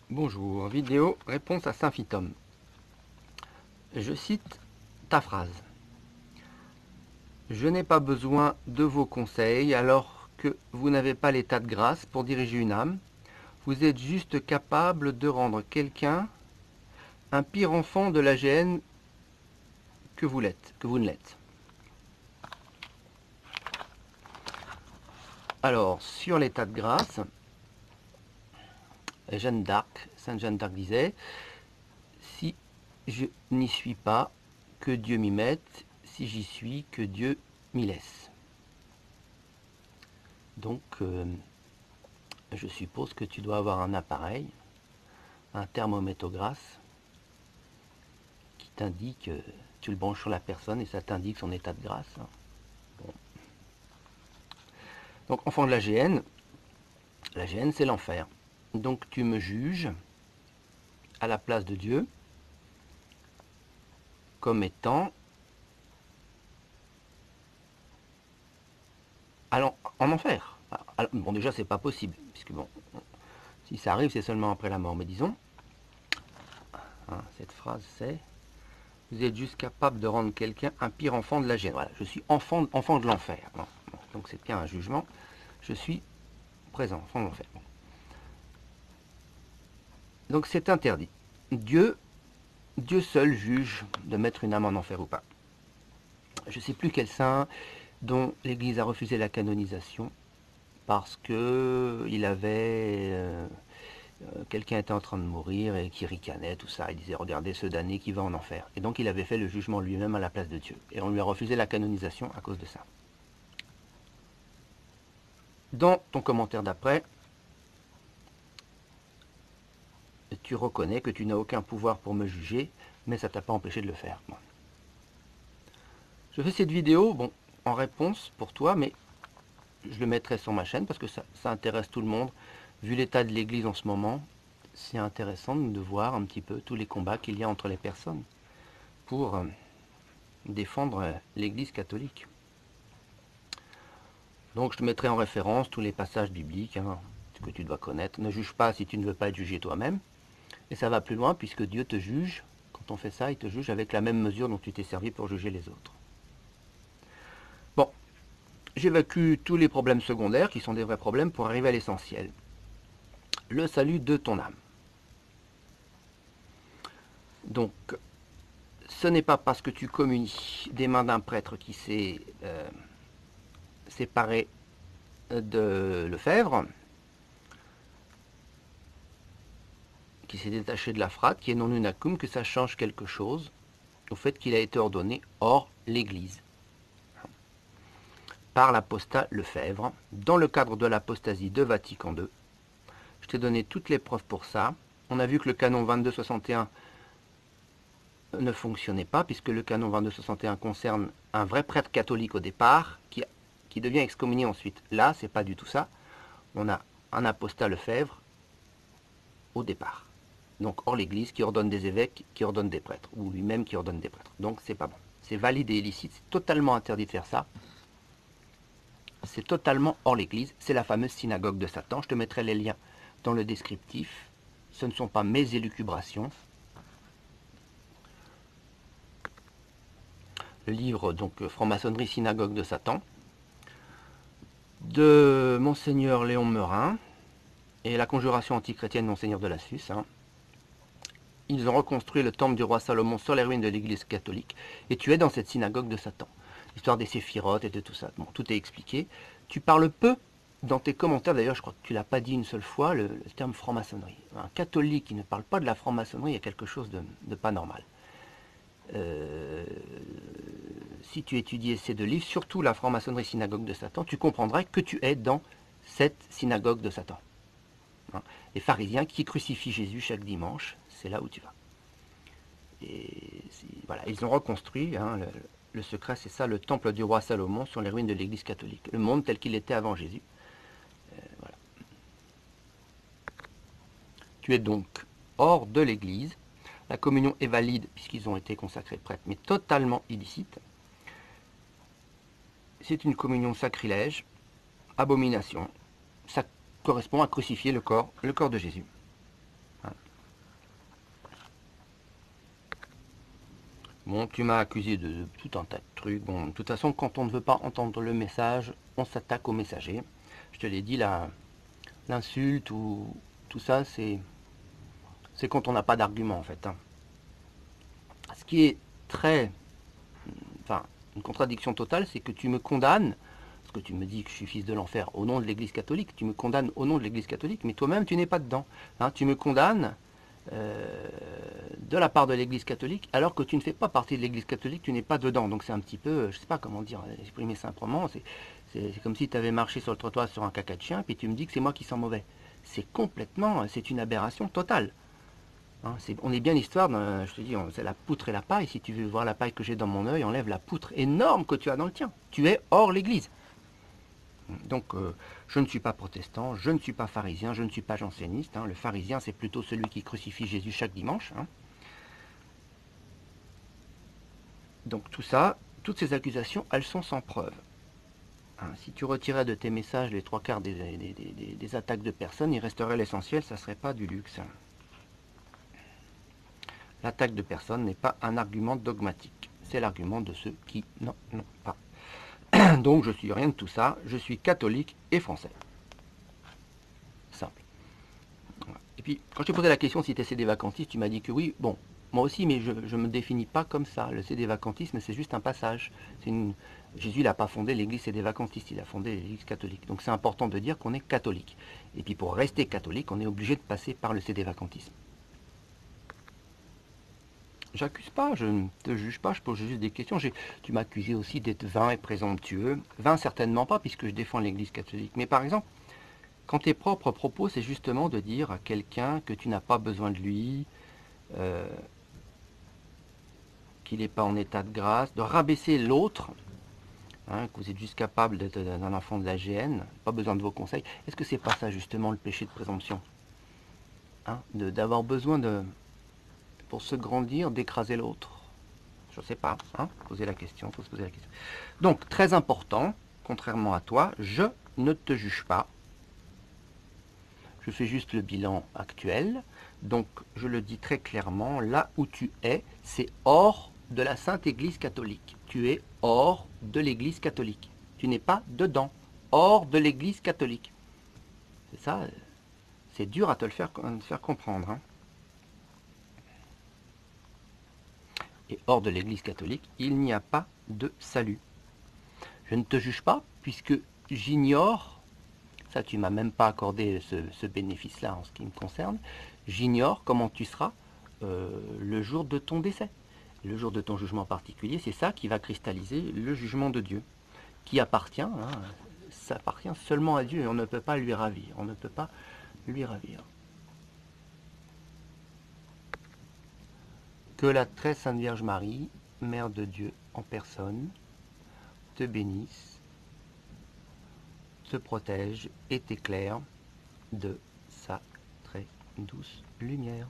Bonjour, vidéo réponse à Saint-Phytome. Je cite ta phrase. Je n'ai pas besoin de vos conseils alors que vous n'avez pas l'état de grâce pour diriger une âme. Vous êtes juste capable de rendre quelqu'un un pire enfant de la GN que vous l'êtes, que vous ne l'êtes. Alors, sur l'état de grâce, Jeanne d'Arc, Sainte Jeanne d'Arc disait, si je n'y suis pas, que Dieu m'y mette, si j'y suis, que Dieu m'y laisse. Donc, je suppose que tu dois avoir un appareil, un thermométogramme, qui t'indique, tu le branches sur la personne et ça t'indique son état de grâce. Bon. Donc, enfant de la GN c'est l'enfer. Donc, tu me juges à la place de Dieu comme étant en enfer. Alors, bon, déjà, c'est pas possible, puisque bon, si ça arrive, c'est seulement après la mort. Mais disons, hein, cette phrase, c'est vous êtes juste capable de rendre quelqu'un un pire enfant de la GN. Voilà, je suis enfant de l'enfer. Bon, donc, c'est bien un jugement. Je suis présent, enfant de l'enfer. Bon. Donc, c'est interdit. Dieu seul juge de mettre une âme en enfer ou pas. Je ne sais plus quel saint dont l'Église a refusé la canonisation parce que il avait quelqu'un était en train de mourir et qui ricanait, tout ça. Il disait regardez ce damné qui va en enfer. Et donc il avait fait le jugement lui-même à la place de Dieu. Et on lui a refusé la canonisation à cause de ça. Dans ton commentaire d'après, tu reconnais que tu n'as aucun pouvoir pour me juger, mais ça t'a pas empêché de le faire. Bon. Je fais cette vidéo, bon, en réponse pour toi, mais je le mettrai sur ma chaîne parce que ça intéresse tout le monde. Vu l'état de l'Église en ce moment, c'est intéressant de voir un petit peu tous les combats qu'il y a entre les personnes pour défendre l'Église catholique. Donc je te mettrai en référence tous les passages bibliques que tu dois connaître. Ne juge pas si tu ne veux pas être jugé toi-même. Et ça va plus loin puisque Dieu te juge. Quand on fait ça, il te juge avec la même mesure dont tu t'es servi pour juger les autres. Bon, j'évacue tous les problèmes secondaires qui sont des vrais problèmes pour arriver à l'essentiel. Le salut de ton âme. Donc, ce n'est pas parce que tu communies des mains d'un prêtre qui s'est séparé de Lefebvre, qui s'est détaché de la frate, qui est non unacum, que ça change quelque chose au fait qu'il a été ordonné hors l'Église par l'apostat Lefebvre, dans le cadre de l'apostasie de Vatican II. Je t'ai donné toutes les preuves pour ça. On a vu que le canon 2261 ne fonctionnait pas, puisque le canon 2261 concerne un vrai prêtre catholique au départ, qui devient excommunié ensuite. Là, c'est pas du tout ça. On a un apostat Lefebvre au départ. Donc hors l'Église, qui ordonne des évêques, qui ordonne des prêtres, ou lui-même qui ordonne des prêtres. Donc c'est pas bon. C'est valide et illicite, c'est totalement interdit de faire ça. C'est totalement hors l'Église, c'est la fameuse synagogue de Satan. Je te mettrai les liens dans le descriptif. Ce ne sont pas mes élucubrations. Le livre, donc, Franc-maçonnerie, synagogue de Satan, de Monseigneur Léon Meurin, et la conjuration antichrétienne Monseigneur de Lassus. Ils ont reconstruit le temple du roi Salomon sur les ruines de l'église catholique, et tu es dans cette synagogue de Satan. L'histoire des séphirotes et de tout ça. Bon, tout est expliqué. Tu parles peu dans tes commentaires, d'ailleurs, je crois que tu l'as pas dit une seule fois, le terme franc-maçonnerie. Un catholique qui ne parle pas de la franc-maçonnerie, il y a quelque chose de pas normal. Si tu étudiais ces deux livres, surtout la franc-maçonnerie synagogue de Satan, tu comprendrais que tu es dans cette synagogue de Satan. Les pharisiens qui crucifient Jésus chaque dimanche, c'est là où tu vas. Et voilà, ils ont reconstruit, le secret c'est ça, le temple du roi Salomon sur les ruines de l'église catholique. Le monde tel qu'il était avant Jésus. Voilà. Tu es donc hors de l'église. La communion est valide puisqu'ils ont été consacrés prêtres, mais totalement illicite. C'est une communion sacrilège, abomination. Ça correspond à crucifier le corps de Jésus. Bon, tu m'as accusé de tout un tas de trucs. Bon, de toute façon, quand on ne veut pas entendre le message, on s'attaque au messager. Je te l'ai dit, l'insulte ou tout ça, c'est quand on n'a pas d'argument en fait, hein. Ce qui est très, enfin, une contradiction totale, c'est que tu me condamnes, parce que tu me dis que je suis fils de l'enfer au nom de l'Église catholique, tu me condamnes au nom de l'Église catholique, mais toi-même tu n'es pas dedans, hein. Tu me condamnes de la part de l'Église catholique, alors que tu ne fais pas partie de l'Église catholique, tu n'es pas dedans. Donc c'est un petit peu, je sais pas comment dire, exprimer simplement, c'est comme si tu avais marché sur le trottoir sur un caca de chien, puis tu me dis que c'est moi qui sens mauvais. C'est complètement, c'est une aberration totale. Hein, on est bien l'histoire, je te dis, c'est la poutre et la paille. Si tu veux voir la paille que j'ai dans mon œil, enlève la poutre énorme que tu as dans le tien. Tu es hors l'Église. Donc, je ne suis pas protestant, je ne suis pas pharisien, je ne suis pas janséniste, hein. Le pharisien, c'est plutôt celui qui crucifie Jésus chaque dimanche, hein. Donc tout ça, toutes ces accusations, elles sont sans preuve, hein. Si tu retirais de tes messages les trois quarts des attaques de personnes, il resterait l'essentiel, ça ne serait pas du luxe. L'attaque de personnes n'est pas un argument dogmatique, c'est l'argument de ceux qui n'en ont pas. Donc je suis rien de tout ça, je suis catholique et français. Simple. Et puis, quand je t'ai posé la question si tu es cédé-vacantiste, tu m'as dit que oui. Bon, moi aussi, mais je ne me définis pas comme ça. Le cédé-vacantisme, c'est juste un passage. Jésus n'a pas fondé l'église cédé-vacantiste, il a fondé l'église catholique. Donc c'est important de dire qu'on est catholique. Et puis pour rester catholique, on est obligé de passer par le cédé-vacantisme. J'accuse pas, je ne te juge pas, je pose juste des questions. Tu m'as accusé aussi d'être vain et présomptueux. Vain, certainement pas, puisque je défends l'église catholique. Mais par exemple, quand tes propres propos, c'est justement de dire à quelqu'un que tu n'as pas besoin de lui, euh, qu'il n'est pas en état de grâce, de rabaisser l'autre, hein, que vous êtes juste capable d'être un enfant de la GN, pas besoin de vos conseils. Est-ce que c'est pas ça justement le péché de présomption, hein, d'avoir besoin de, pour se grandir, d'écraser l'autre? Je ne sais pas, hein, poser la question, faut se poser la question. Donc très important, contrairement à toi, je ne te juge pas. Je fais juste le bilan actuel. Donc, je le dis très clairement, là où tu es, c'est hors de la Sainte Église catholique. Tu es hors de l'Église catholique. Tu n'es pas dedans, hors de l'Église catholique. C'est ça, c'est dur à te le faire comprendre, hein. Et hors de l'Église catholique, il n'y a pas de salut. Je ne te juge pas, puisque j'ignore, ça tu m'as même pas accordé ce bénéfice-là en ce qui me concerne, j'ignore comment tu seras le jour de ton décès. Le jour de ton jugement particulier, c'est ça qui va cristalliser le jugement de Dieu, qui appartient, hein, ça appartient seulement à Dieu et on ne peut pas lui ravir. On ne peut pas lui ravir. Que la très sainte Vierge Marie, Mère de Dieu en personne, te bénisse, te protège et t'éclaire de sa très douce lumière.